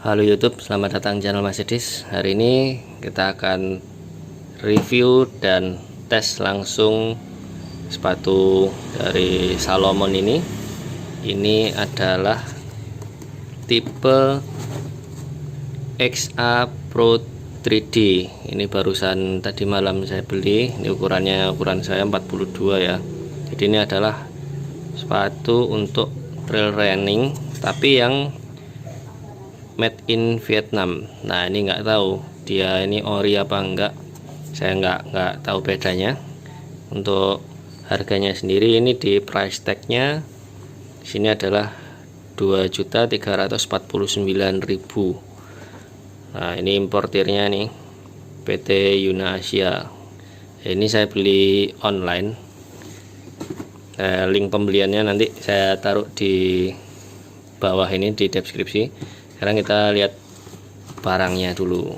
Halo YouTube, selamat datang channel Mercedes. Hari ini kita akan review dan tes langsung sepatu dari Salomon ini. Ini adalah tipe XA Pro 3D. Ini barusan tadi malam saya beli. Ini ukuran saya 42 ya. Jadi ini adalah sepatu untuk trail running, tapi yang made in Vietnam. Nah, ini nggak tahu dia ini ori apa enggak, saya nggak tahu bedanya. Untuk harganya sendiri, ini di price tagnya sini adalah 2.349.000. Nah, ini importirnya nih PT Yuna Asia. Ini saya beli online. Link pembeliannya nanti saya taruh di bawah ini di deskripsi. Sekarang kita lihat barangnya dulu.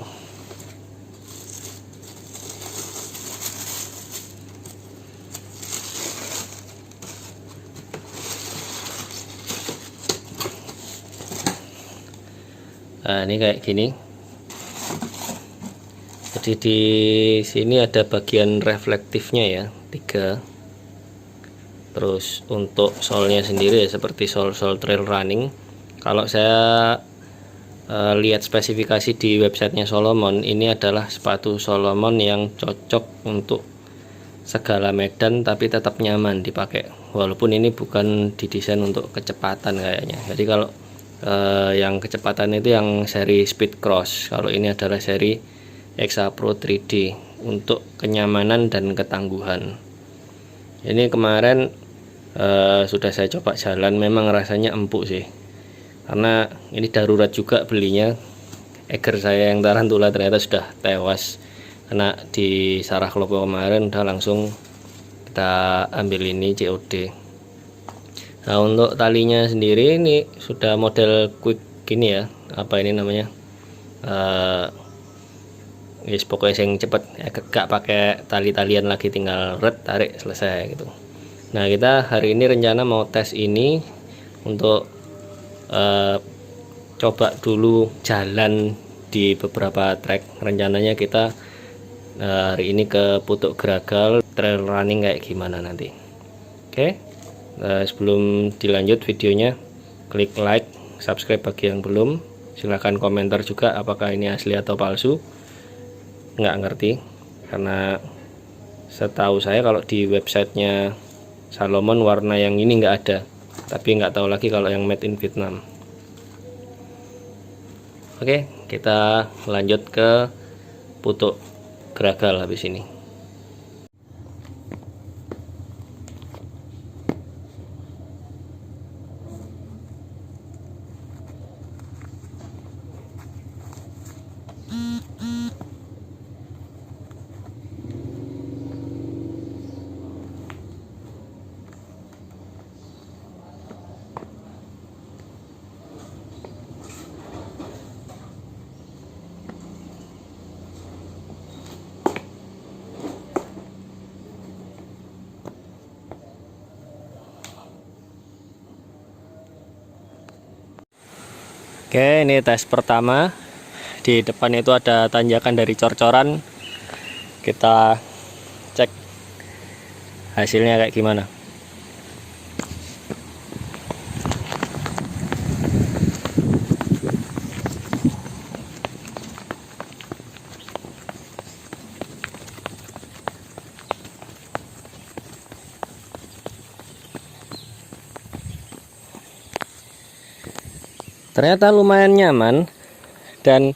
Nah, ini kayak gini. Jadi di sini ada bagian reflektifnya ya, 3. Terus untuk solnya sendiri ya seperti sol trail running. Kalau saya lihat spesifikasi di websitenya Salomon, ini adalah sepatu Salomon yang cocok untuk segala medan tapi tetap nyaman dipakai, walaupun ini bukan didesain untuk kecepatan kayaknya. Jadi kalau yang kecepatan itu yang seri Speed Cross, kalau ini adalah seri XA Pro 3D untuk kenyamanan dan ketangguhan. Ini kemarin sudah saya coba jalan, memang rasanya empuk sih, karena ini darurat juga belinya. Eger saya yang tarantula ternyata sudah tewas karena di Sarah Klopo kemarin. Udah langsung kita ambil ini COD. Nah, untuk talinya sendiri ini sudah model quick gini ya, apa ini namanya, yes, pokoknya yang cepet ya, gak pakai tali-talian lagi, tinggal red tarik selesai gitu. Nah, kita hari ini rencana mau tes ini untuk coba dulu jalan di beberapa trek. Rencananya kita hari ini ke Putuk Geragal trail running kayak gimana nanti. Oke, sebelum dilanjut videonya, klik like, subscribe bagi yang belum. Silahkan komentar juga apakah ini asli atau palsu. Nggak ngerti, karena setahu saya kalau di websitenya Salomon warna yang ini nggak ada, tapi nggak tahu lagi kalau yang made in Vietnam. Oke, kita lanjut ke Putuk Geragal habis ini. Oke, ini tes pertama. Di depan itu ada tanjakan dari cor-coran. Kita cek hasilnya kayak gimana. Ternyata lumayan nyaman, dan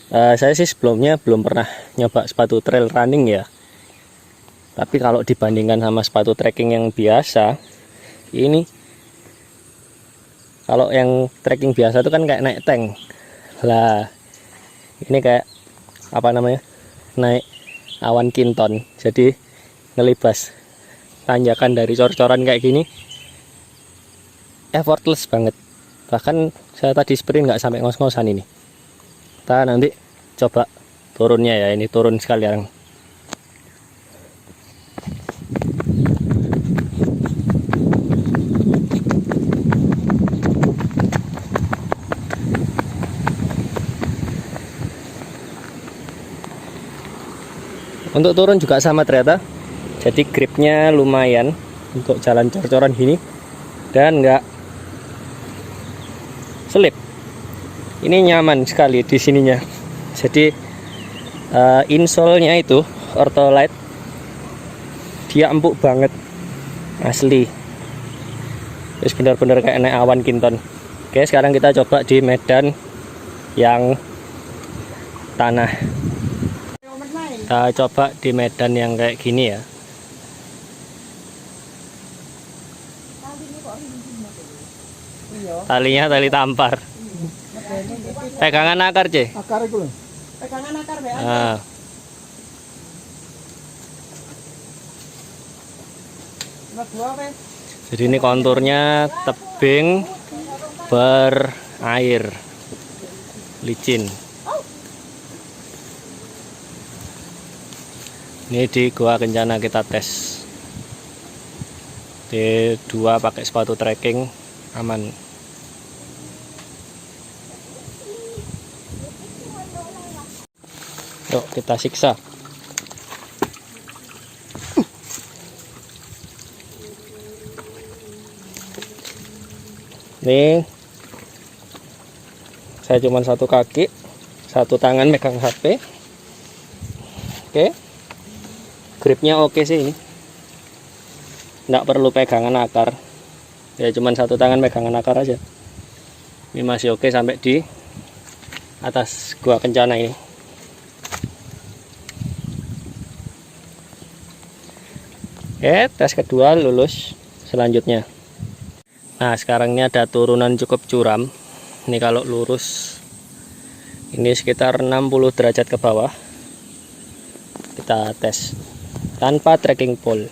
saya sih sebelumnya belum pernah nyoba sepatu trail running ya. Tapi kalau dibandingkan sama sepatu trekking yang biasa, ini kalau yang trekking biasa itu kan kayak naik tank. Lah, ini kayak apa namanya? Naik awan kinton. Jadi ngelibas tanjakan dari cor-coran kayak gini effortless banget. Bahkan saya tadi sprint nggak sampai ngos-ngosan ini. Kita nanti coba turunnya ya, ini turun sekalian. Untuk turun juga sama ternyata. Jadi gripnya lumayan untuk jalan cor-coran gini dan nggak selip. Ini nyaman sekali di sininya. Jadi insole-nya itu Ortholite, dia empuk banget asli. Terus benar-benar kayak naik awan kinton. Oke, sekarang kita coba di medan yang tanah. Kita coba di medan yang kayak gini ya. Talinya tali tampar. Pegangan akar, C. Akar itu loh. Pegangan akar be. Nah. Jadi ini konturnya tebing berair licin. Ini di Goa Kencana kita tes. D2 pakai sepatu trekking aman. Yuk kita siksa. Nih, saya cuma satu kaki, satu tangan megang HP. Oke, gripnya oke sih ini. Nggak perlu pegangan akar, ya cuma satu tangan pegangan akar aja. Ini masih oke sampai di atas Goa Kencana ini. Oke, tes kedua lulus. Selanjutnya, nah sekarang ini ada turunan cukup curam. Ini kalau lurus ini sekitar 60 derajat ke bawah. Kita tes tanpa trekking pole.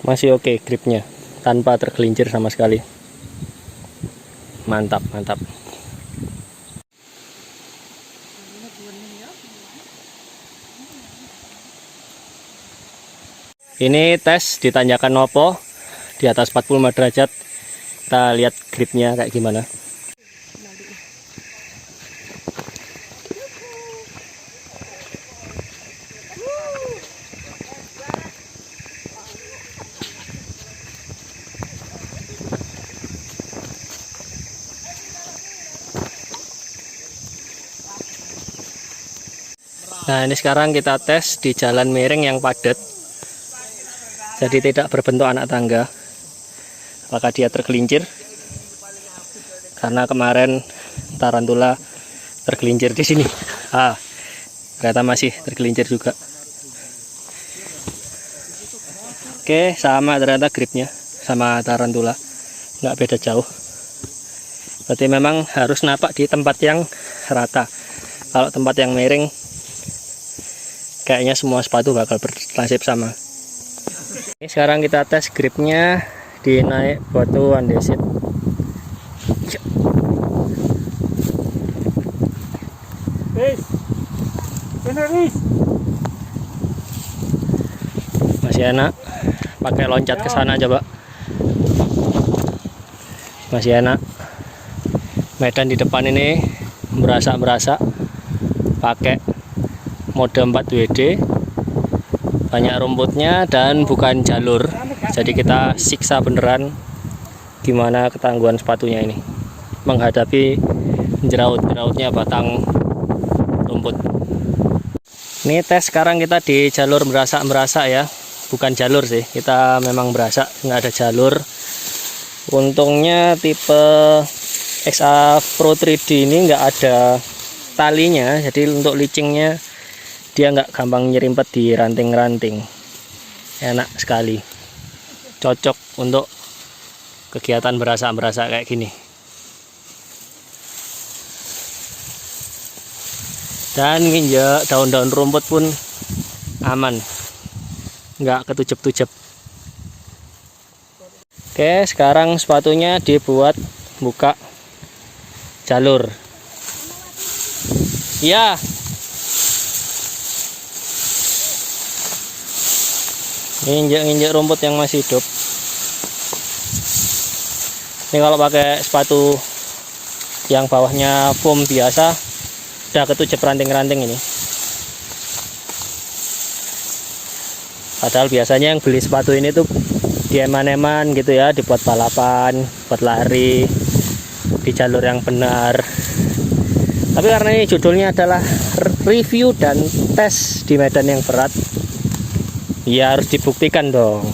Masih oke gripnya, tanpa tergelincir sama sekali. Mantap, mantap. Ini tes di tanjakan Nopo di atas 45 derajat. Kita lihat gripnya kayak gimana. Nah ini sekarang kita tes di jalan miring yang padat, jadi tidak berbentuk anak tangga. Apakah dia tergelincir? Karena kemarin tarantula tergelincir di sini. Ternyata masih tergelincir juga. Oke, sama ternyata gripnya sama tarantula, nggak beda jauh. Berarti memang harus napak di tempat yang rata. Kalau tempat yang miring, kayaknya semua sepatu bakal bernasib sama. Ini sekarang kita tes gripnya di naik batu andesit. Masih enak. Pakai loncat ke sana coba. Masih enak. Medan di depan ini merasa pakai mode 4 WD, banyak rumputnya dan bukan jalur, jadi kita siksa beneran gimana ketangguhan sepatunya ini menghadapi jerawut-jerawutnya batang rumput. Ini tes sekarang kita di jalur merasa ya, bukan jalur sih, kita memang berasa nggak ada jalur. Untungnya tipe XA Pro 3D ini nggak ada talinya, jadi untuk licingnya dia nggak gampang nyerimpet di ranting-ranting. Enak sekali, cocok untuk kegiatan berasa kayak gini. Dan nginjak daun-daun rumput pun aman, nggak ketujep-tujep. Oke, sekarang sepatunya dibuat buka jalur. Iya. Injek-injek rumput yang masih hidup. Ini kalau pakai sepatu yang bawahnya foam biasa, udah ketujuh ranting-ranting ini. Padahal biasanya yang beli sepatu ini tuh dieman-eman gitu ya, dibuat balapan, buat lari di jalur yang benar. Tapi karena ini judulnya adalah review dan tes di medan yang berat, ya harus dibuktikan dong.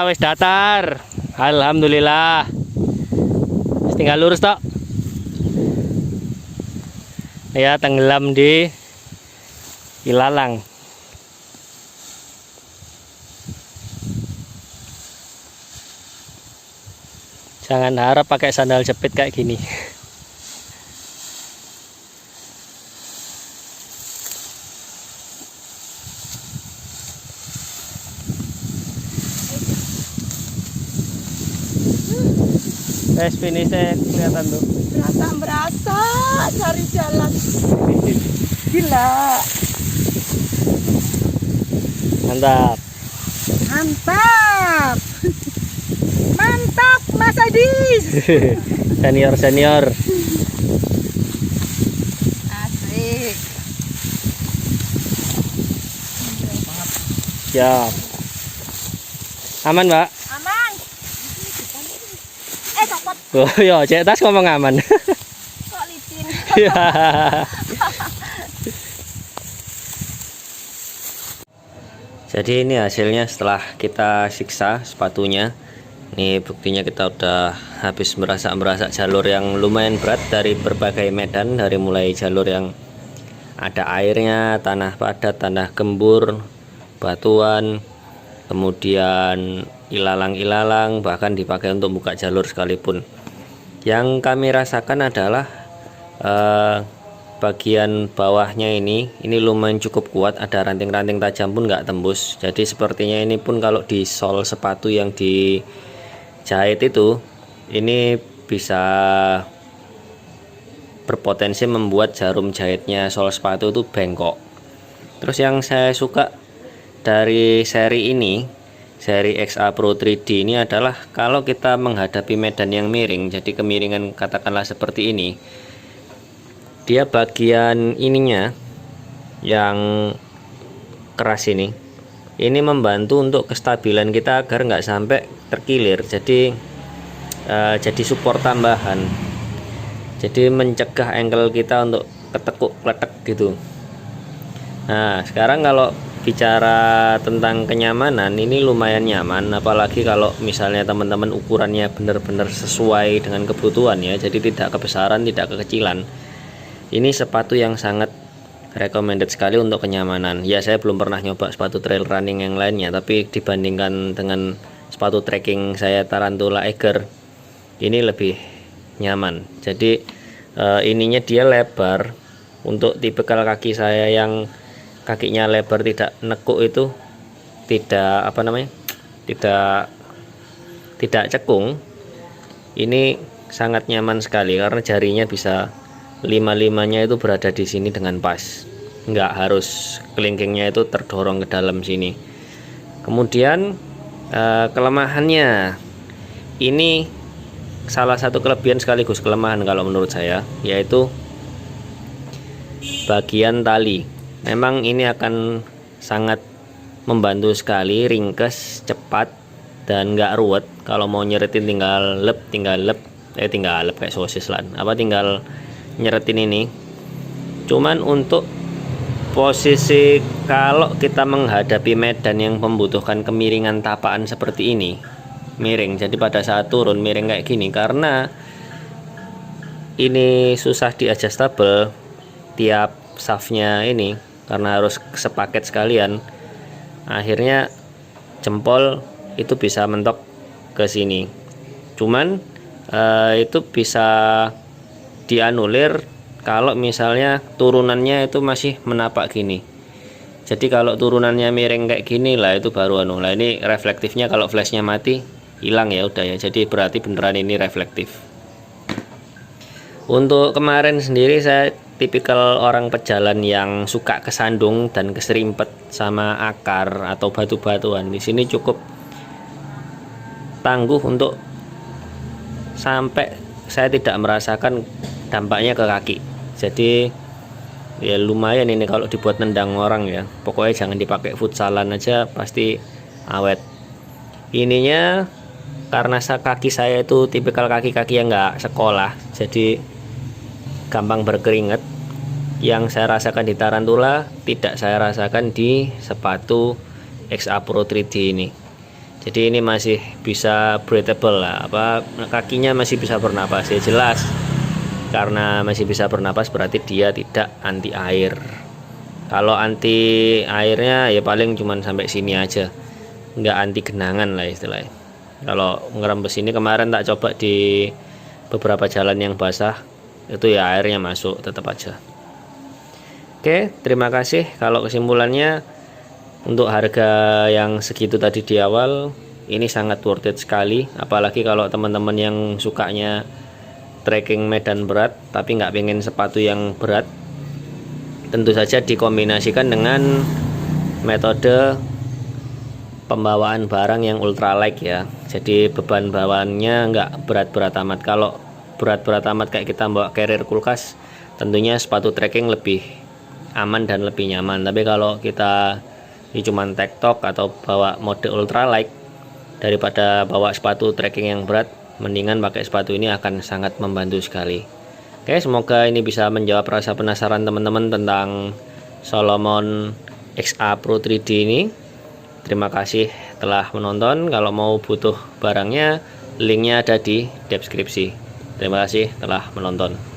Wis datar. Alhamdulillah. Tinggal lurus tok. Ya, tenggelam di ilalang. Jangan harap pakai sandal jepit kayak gini. Guys, finishnya kelihatan tuh. Berasa cari jalan. Gila. Mantap. Mantap. Mantap, Mas Adis. Senior. Asik. Siap. Aman, Mbak? Aman. Copot. Oh ya, cek tas ngomong aman. Kok licin. Jadi ini hasilnya setelah kita siksa sepatunya. Ini buktinya kita udah habis merasa jalur yang lumayan berat dari berbagai medan, dari mulai jalur yang ada airnya, tanah padat, tanah gembur, batuan, kemudian ilalang-ilalang, bahkan dipakai untuk buka jalur sekalipun. Yang kami rasakan adalah bagian bawahnya ini lumayan cukup kuat, ada ranting-ranting tajam pun nggak tembus. Jadi sepertinya ini pun kalau di sol sepatu yang dijahit itu, ini bisa berpotensi membuat jarum jahitnya sol sepatu itu bengkok. Terus yang saya suka dari seri ini, seri XA Pro 3D ini adalah kalau kita menghadapi medan yang miring, jadi kemiringan katakanlah seperti ini, dia bagian ininya yang keras ini membantu untuk kestabilan kita agar nggak sampai terkilir. Jadi support tambahan, jadi mencegah ankle kita untuk ketekuk kletek gitu. Nah, sekarang kalau bicara tentang kenyamanan, ini lumayan nyaman, apalagi kalau misalnya teman-teman ukurannya benar-benar sesuai dengan kebutuhan ya, jadi tidak kebesaran, tidak kekecilan. Ini sepatu yang sangat recommended sekali untuk kenyamanan. Ya, saya belum pernah nyoba sepatu trail running yang lainnya, tapi dibandingkan dengan sepatu trekking saya Tarantula Eiger, ini lebih nyaman. Jadi ininya dia lebar, untuk tipikal kaki saya yang kakinya lebar tidak nekuk itu, tidak tidak cekung, ini sangat nyaman sekali karena jarinya bisa lima-limanya itu berada di sini dengan pas, nggak harus kelingkingnya itu terdorong ke dalam sini. Kemudian kelemahannya, ini salah satu kelebihan sekaligus kelemahan kalau menurut saya, yaitu bagian tali. Memang ini akan sangat membantu sekali, ringkes, cepat, dan nggak ruwet. Kalau mau nyeretin tinggal lep kayak sosis lah, tinggal nyeretin ini. Cuman untuk posisi kalau kita menghadapi medan yang membutuhkan kemiringan tapaan seperti ini, miring, jadi pada saat turun miring kayak gini, karena ini susah di-adjustable tiap shaftnya ini, karena harus sepaket sekalian, akhirnya jempol itu bisa mentok ke sini. Cuman itu bisa dianulir kalau misalnya turunannya itu masih menapak gini. Jadi kalau turunannya miring kayak gini lah itu baru anu. Lah ini reflektifnya kalau flashnya mati hilang ya udah ya. Jadi berarti beneran ini reflektif. Untuk kemarin sendiri saya tipikal orang pejalan yang suka kesandung dan keserimpet sama akar atau batu-batuan. Di sini cukup tangguh untuk sampai saya tidak merasakan dampaknya ke kaki. Jadi ya lumayan ini kalau dibuat nendang orang ya. Pokoknya jangan dipakai futsalan aja pasti awet. Ininya karena kaki saya itu tipikal kaki-kaki yang nggak sekolah, jadi gampang berkeringat. Yang saya rasakan di Tarantula tidak saya rasakan di sepatu XA Pro 3D ini. Jadi ini masih bisa breathable lah, kakinya masih bisa bernapas ya. Jelas karena masih bisa bernapas berarti dia tidak anti air. Kalau anti airnya ya paling cuman sampai sini aja, nggak anti genangan lah istilahnya. Kalau ngerembes ini kemarin tak coba di beberapa jalan yang basah, itu ya airnya masuk tetap aja. Oke, terima kasih. Kalau kesimpulannya, untuk harga yang segitu tadi di awal, ini sangat worth it sekali. Apalagi kalau teman-teman yang sukanya trekking medan berat tapi nggak pengen sepatu yang berat, tentu saja dikombinasikan dengan metode pembawaan barang yang ultralight ya. Jadi beban bawaannya nggak berat-berat amat. Kalau berat-berat amat kayak kita bawa carrier kulkas, tentunya sepatu trekking lebih aman dan lebih nyaman. Tapi kalau kita ini cuman tektok atau bawa mode ultralight, daripada bawa sepatu trekking yang berat, mendingan pakai sepatu ini akan sangat membantu sekali. Oke, semoga ini bisa menjawab rasa penasaran teman-teman tentang Salomon XA Pro 3D ini. Terima kasih telah menonton. Kalau mau butuh barangnya, linknya ada di deskripsi. Terima kasih telah menonton.